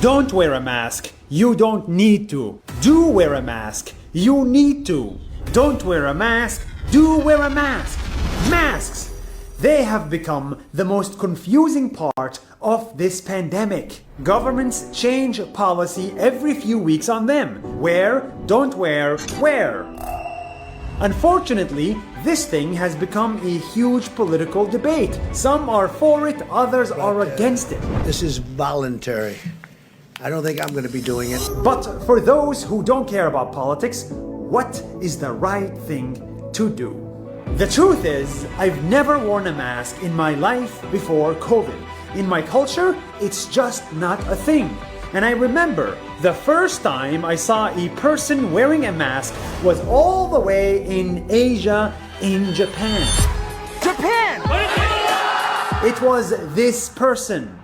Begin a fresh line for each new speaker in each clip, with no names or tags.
Don't wear a mask. You don't need to. Do wear a mask. You need to. Don't wear a mask. Do wear a mask. Masks. They have become the most confusing part of this pandemic. Governments change policy every few weeks on them. Wear, don't wear, wear. Unfortunately, this thing has become a huge political debate. Some are for it, others are against it.
This is voluntary. I don't think I'm going to be doing it.
But for those who don't care about politics, what is the right thing to do? The truth is, I've never worn a mask in my life before COVID. In my culture, it's just not a thing. And I remember the first time I saw a person wearing a mask was all the way in Asia, in Japan. Japan! It was this person.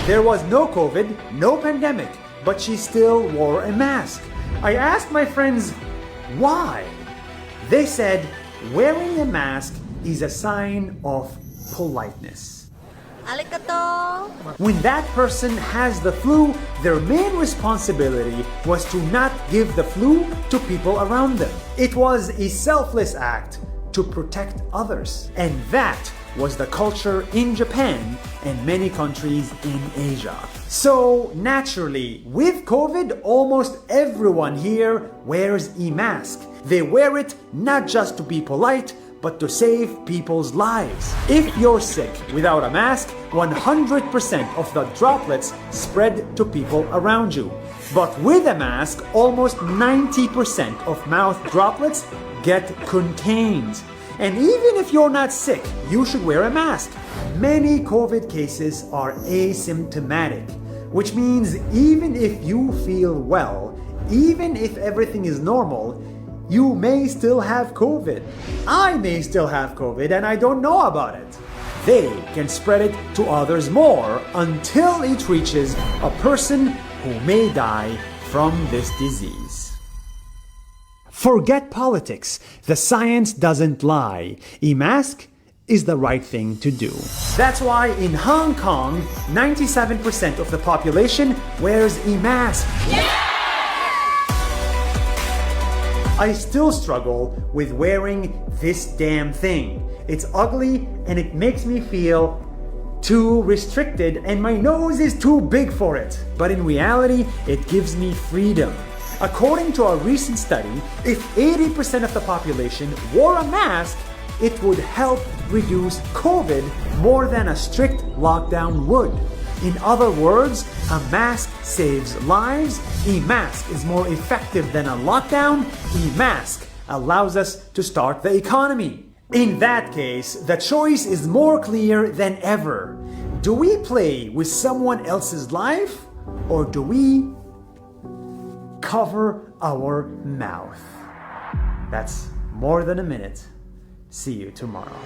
There was no COVID, no pandemic, but she still wore a mask. I asked my friends, why? They said, wearing a mask is a sign of politeness. When that person has the flu, their main responsibility was to not give the flu to people around them. It was a selfless act to protect others. And that was the culture in Japan and many countries in Asia. So naturally, with COVID, almost everyone here wears a mask. They wear it not just to be polite, but to save people's lives. If you're sick without a mask, 100% of the droplets spread to people around you. But with a mask, almost 90% of mouth droplets get contained. And even if you're not sick, you should wear a mask. Many COVID cases are asymptomatic, which means even if you feel well, even if everything is normal, you may still have COVID. I may still have COVID and I don't know about it. They can spread it to others more until it reaches a person who may die from this disease. Forget politics. The science doesn't lie. A mask is the right thing to do. That's why in Hong Kong, 97% of the population wears a mask. Yeah! I still struggle with wearing this damn thing. It's ugly and it makes me feel too restricted and my nose is too big for it. But in reality, it gives me freedom. According to a recent study, if 80% of the population wore a mask, it would help reduce COVID more than a strict lockdown would. In other words, a mask saves lives, a mask is more effective than a lockdown, a mask allows us to start the economy. In that case, the choice is more clear than ever. Do we play with someone else's life, or do we cover our mouth? That's more than a minute. See you tomorrow.